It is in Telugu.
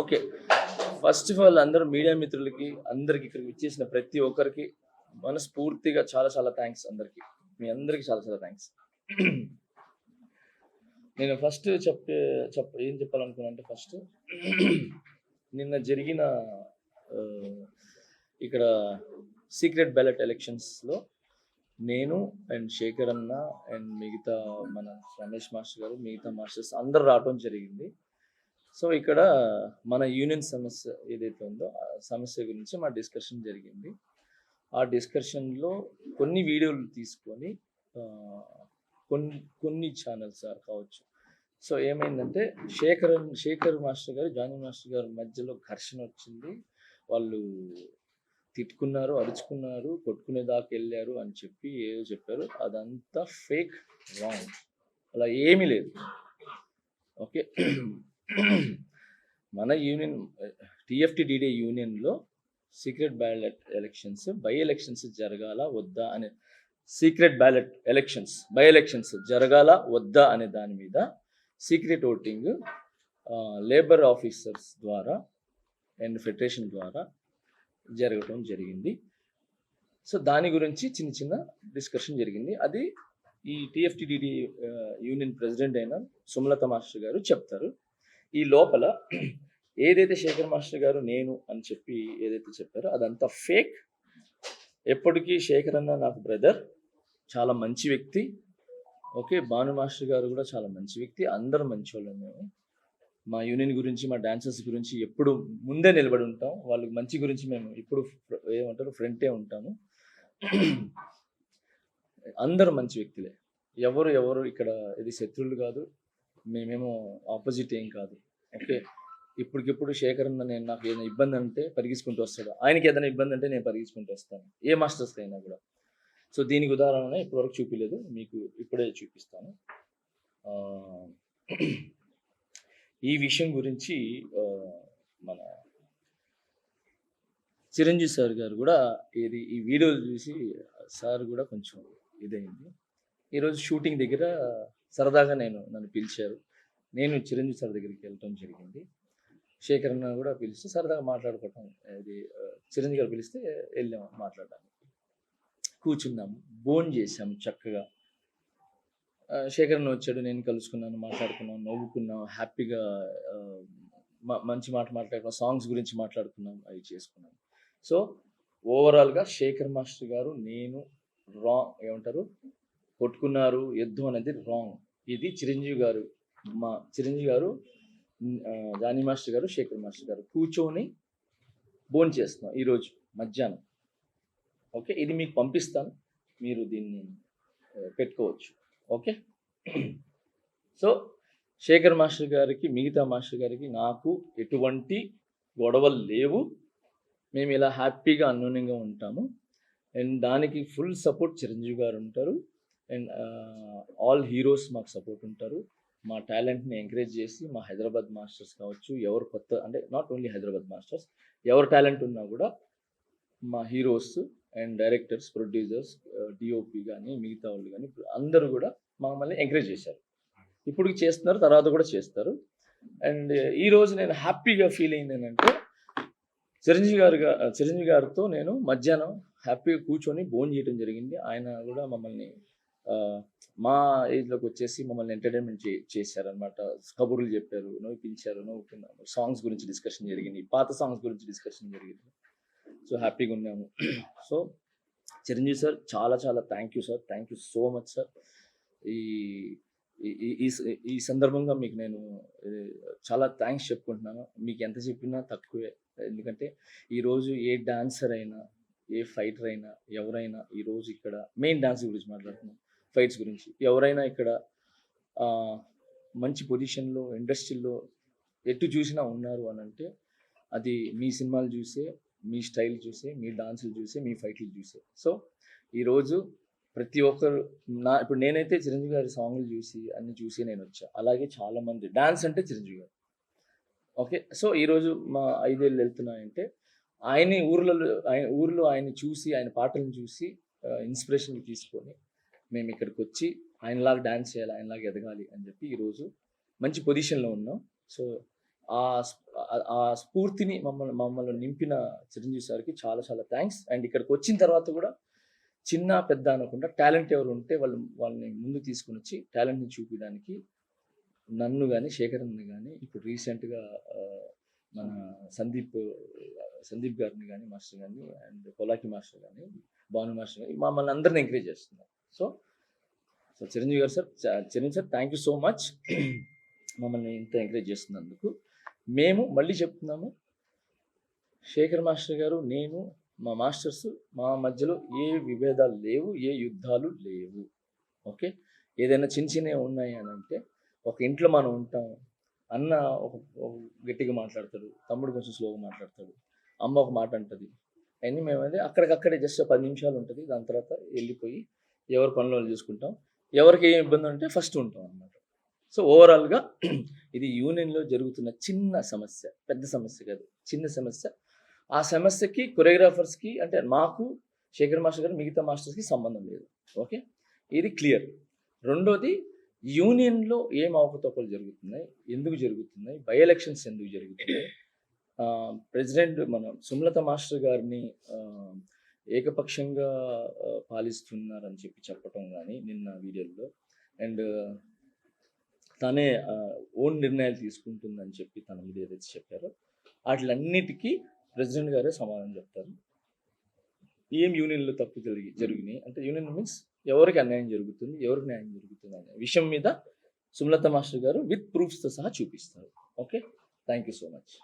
ఓకే. ఫస్ట్ ఆఫ్ ఆల్ అందరూ మీడియా మిత్రులకి, అందరికి ఇక్కడికి విచ్చేసిన ప్రతి ఒక్కరికి మనస్ఫూర్తిగా చాలా చాలా థాంక్స్ అందరికి. మీ అందరికి చాలా చాలా థాంక్స్. నేను ఫస్ట్ ఏం చెప్పాలనుకున్నానంటే ఫస్ట్ నిన్న జరిగిన ఇక్కడ సీక్రెట్ బ్యాలెట్ ఎలక్షన్స్‌లో నేను అండ్ శేఖర్ అన్న అండ్ మిగతా మన రమేష్ మాస్టర్ గారు, మిగతా మాస్టర్స్ అందరూ రావటం జరిగింది. సో ఇక్కడ మన యూనియన్ సమస్య ఏదైతే ఉందో ఆ సమస్య గురించి మా డిస్కషన్ జరిగింది. ఆ డిస్కషన్‌లో కొన్ని వీడియోలు తీసుకొని కొన్ని ఛానల్స్ కావచ్చు. సో ఏమైందంటే శేఖర్ మాస్టర్ గారు, జానీ మాస్టర్ గారి మధ్యలో ఘర్షణ వచ్చింది. వాళ్ళు తిట్టుకున్నారు, అరుచుకున్నారు, కొట్టుకునే దాకా వెళ్ళారు అని చెప్పి ఏదో చెప్పారు. అదంతా ఫేక్, రాంగ్. అలా ఏమీ లేదు. ఓకే. మన యూనియన్ టీఎఫ్టీడీడీ యూనియన్లో secret ballot elections, by elections జరగాల వద్దా అనే secret ballot elections, by elections జరగాల వద్దా అనే దాని మీద సీక్రెట్ ఓటింగ్ లేబర్ ఆఫీసర్స్ ద్వారా అండ్ ఫెడరేషన్ ద్వారా జరగటం జరిగింది. సో దాని గురించి చిన్న చిన్న డిస్కషన్ జరిగింది. అది ఈ టీఎఫ్టీడీడీ యూనియన్ ప్రెసిడెంట్ అయిన సుమలత మాస్టర్ గారు చెప్తారు. ఈ లోపల ఏదైతే శేఖర్ మాస్టర్ గారు నేను అని చెప్పి ఏదైతే చెప్పారో అదంతా ఫేక్. ఎప్పటికీ శేఖర్ అన్న నాకు బ్రదర్, చాలా మంచి వ్యక్తి. ఓకే, భాను మాస్టర్ గారు కూడా చాలా మంచి వ్యక్తి. అందరూ మంచి వాళ్ళం మేము. మా యూనియన్ గురించి, మా డాన్సర్స్ గురించి ఎప్పుడు ముందే నిలబడి ఉంటాం. వాళ్ళకి మంచి గురించి మేము ఇప్పుడు ఏమంటారు ఫ్రంటే ఉంటాము. అందరూ మంచి వ్యక్తులే. ఎవరు ఇక్కడ ఇది శత్రువులు కాదు, మేమేమో ఆపోజిట్ ఏం కాదు. ఓకే, ఇప్పటికిప్పుడు శేఖర్ అన్న నేను నాకు ఏదైనా ఇబ్బంది అంటే పరిగెత్తుకుంటూ వస్తాడు, ఆయనకి ఏదైనా ఇబ్బంది అంటే నేను పరిగెత్తుకుంటూ వస్తాను, ఏ మాస్టర్స్కి అయినా కూడా. సో దీనికి ఉదాహరణ ఇప్పటివరకు చూపించలేదు, మీకు ఇప్పుడే చూపిస్తాను. ఈ విషయం గురించి మన చిరంజీవి సార్ గారు కూడా ఈ వీడియోలు చూసి సార్ కూడా కొంచెం ఇదైంది. ఈరోజు షూటింగ్ దగ్గర సరదాగా నన్ను పిలిచారు. నేను చిరంజీవి సార్ దగ్గరికి వెళ్ళటం జరిగింది. శేఖర్ అన్న కూడా పిలిస్తే సరదాగా మాట్లాడుకోవటం, ఇది చిరంజీవి గారు పిలిస్తే వెళ్ళాము మాట్లాడడానికి. కూర్చున్నాము, భోజనం చేసాము చక్కగా. శేఖర్ అన్న వచ్చాడు, నేను కలుసుకున్నాను, మాట్లాడుకున్నాం, నవ్వుకున్నాం, హ్యాపీగా మంచి మాట్లాడుకున్నాం, సాంగ్స్ గురించి మాట్లాడుకున్నాం, అవి చేసుకున్నాం. సో ఓవరాల్గా శేఖర్ మాస్టర్ గారు నేను ఏమంటారు కొట్టుకున్నారు, యుద్ధం అనేది రాంగ్. ఇది చిరంజీవి గారు జానీ మాస్టర్ గారు, శేఖర్ మాస్టర్ గారు కూర్చొని భోజనం చేస్తున్నాం ఈరోజు మధ్యాహ్నం. ఓకే, ఇది మీకు పంపిస్తాను, మీరు దీన్ని పెట్టుకోవచ్చు. ఓకే. సో శేఖర్ మాస్టర్ గారికి, మిగతా మాస్టర్ గారికి నాకు ఎటువంటి గొడవలు లేవు. మేము ఇలా హ్యాపీగా అన్యోన్యంగా ఉంటాము. అండ్ దానికి ఫుల్ సపోర్ట్ చిరంజీవి గారు ఉంటారు. అండ్ ఆల్ హీరోస్ మాకు సపోర్ట్ ఉంటారు. మా టాలెంట్ని ఎంకరేజ్ చేసి మా హైదరాబాద్ మాస్టర్స్ కావచ్చు, ఎవరు కొత్త అంటే నాట్ ఓన్లీ హైదరాబాద్ మాస్టర్స్, ఎవరు టాలెంట్ ఉన్నా కూడా మా heroes and directors, producers, DOP కానీ మిగతా వాళ్ళు కానీ అందరూ కూడా మమ్మల్ని ఎంకరేజ్ చేశారు. ఇప్పుడు చేస్తున్నారు, తర్వాత కూడా చేస్తారు. అండ్ ఈరోజు నేను హ్యాపీగా ఫీల్ అయింది ఏంటంటే చిరంజీవి గారితో నేను మధ్యాహ్నం హ్యాపీగా కూర్చొని భోజనం చేయడం జరిగింది. ఆయన కూడా మమ్మల్ని మా ఏజ్లోకి వచ్చేసి మమ్మల్ని ఎంటర్టైన్మెంట్ చేశారనమాట. కబుర్లు చెప్పారు, నవ్వుకున్నాము, సాంగ్స్ గురించి డిస్కషన్ జరిగింది, పాత సాంగ్స్ గురించి డిస్కషన్ జరిగింది. సో హ్యాపీగా ఉన్నాము. సో చిరంజీవి సార్ చాలా చాలా thank you sir, thank you so much sir. ఈ సందర్భంగా మీకు నేను చాలా థ్యాంక్స్ చెప్పుకుంటున్నాను. మీకు ఎంత చెప్పినా తక్కువే. ఎందుకంటే ఈరోజు ఏ డాన్సర్ అయినా, ఏ ఫైటర్ అయినా, ఎవరైనా ఈరోజు ఇక్కడ మెయిన్ డాన్స్ గురించి మాట్లాడుతున్నాం, ఫైట్స్ గురించి, ఎవరైనా ఇక్కడ మంచి పొజిషన్లో ఇండస్ట్రీలో ఎటు చూసినా ఉన్నారు అని అంటే అది మీ సినిమాలు చూసే, మీ స్టైల్ చూసే, మీ డాన్సులు చూసే, మీ ఫైట్లు చూసే. సో ఈరోజు ప్రతి ఒక్కరు ఇప్పుడు నేనైతే చిరంజీవి గారి సాంగ్లు చూసి అన్ని చూసి నేను వచ్చా. అలాగే చాలామంది డాన్స్ అంటే చిరంజీవి గారు. ఓకే, సో ఈరోజు మా 5 ఏళ్ళు వెళ్తున్నాయంటే ఊర్లో ఆయన్ని చూసి, ఆయన పాటలను చూసి ఇన్స్పిరేషన్ తీసుకొని మేము ఇక్కడికి వచ్చి ఆయనలాగా డాన్స్ చేయాలి, ఆయనలాగా ఎదగాలి అని చెప్పి ఈరోజు మంచి పొజిషన్లో ఉన్నాం. సో ఆ స్ఫూర్తిని మమ్మల్ని నింపిన చిరంజీవి సార్కి చాలా చాలా థ్యాంక్స్. అండ్ ఇక్కడికి వచ్చిన తర్వాత కూడా చిన్న పెద్ద అనకుండా టాలెంట్ ఎవరు ఉంటే వాళ్ళని ముందుకు తీసుకుని వచ్చి టాలెంట్ని చూపించడానికి నన్ను కానీ శేఖర్ని కానీ ఇప్పుడు రీసెంట్గా మన సందీప్ గారిని కానీ మాస్టర్ కానీ అండ్ కొలాకి మాస్టర్ కానీ భాను మాస్టర్ కానీ మమ్మల్ని అందరిని ఎంకరేజ్ చేస్తున్నారు. సో చిరంజీవి గారు sir, Chiranjeevi sir thank you so much మమ్మల్ని ఇంత ఎంకరేజ్ చేస్తున్నందుకు. మేము మళ్ళీ చెప్తున్నాము, శేఖర్ మాస్టర్ గారు, నేను, మా మాస్టర్స్, మా మధ్యలో ఏ విభేదాలు లేవు, ఏ యుద్ధాలు లేవు. ఓకే, ఏదైనా చిన్నవి ఉన్నాయి అని అంటే ఒక ఇంట్లో మనం ఉంటాం, అన్న ఒక గట్టిగా మాట్లాడతాడు, తమ్ముడు కొంచెం స్లోగా మాట్లాడతాడు, అమ్మ ఒక మాట అంటుంది, అన్నీ మేమైతే అక్కడికక్కడే జస్ట్ 10 నిమిషాలు ఉంటుంది. దాని తర్వాత వెళ్ళిపోయి ఎవరి పనులు వాళ్ళు చూసుకుంటాం. ఎవరికి ఏం ఇబ్బంది ఉంటే ఫస్ట్ ఉంటాం అన్నమాట. సో ఓవరాల్గా ఇది యూనియన్లో జరుగుతున్న చిన్న సమస్య, పెద్ద సమస్య కాదు, చిన్న సమస్య. ఆ సమస్యకి కొరియోగ్రాఫర్స్కి అంటే మాకు, శేఖర్ మాస్టర్ గారు, మిగతా మాస్టర్స్కి సంబంధం లేదు. ఓకే, ఇది క్లియర్. రెండోది, యూనియన్లో ఏం అవకతవకలు జరుగుతున్నాయి, ఎందుకు జరుగుతున్నాయి, బై ఎలక్షన్స్ ఎందుకు జరుగుతున్నాయి, ప్రెసిడెంట్ మన సుమలత మాస్టర్ గారిని ఏకపక్షంగా పాలిస్తున్నారని చెప్పటం కానీ నిన్న వీడియోలో, అండ్ తనే ఓన్ నిర్ణయాలు తీసుకుంటుందని చెప్పి తన మీద ఏదైతే చెప్పారో వాటిలన్నిటికీ ప్రెసిడెంట్ గారే సమాధానం చెప్తారు. ఏం యూనియన్లో తప్పు జరిగినాయి అంటే, యూనియన్ మీన్స్ ఎవరికి అన్యాయం జరుగుతుంది, ఎవరికి న్యాయం జరుగుతుంది అనే విషయం మీద సుమలత మాస్టర్ గారు విత్ ప్రూఫ్స్తో సహా చూపిస్తారు. Okay, thank you so much.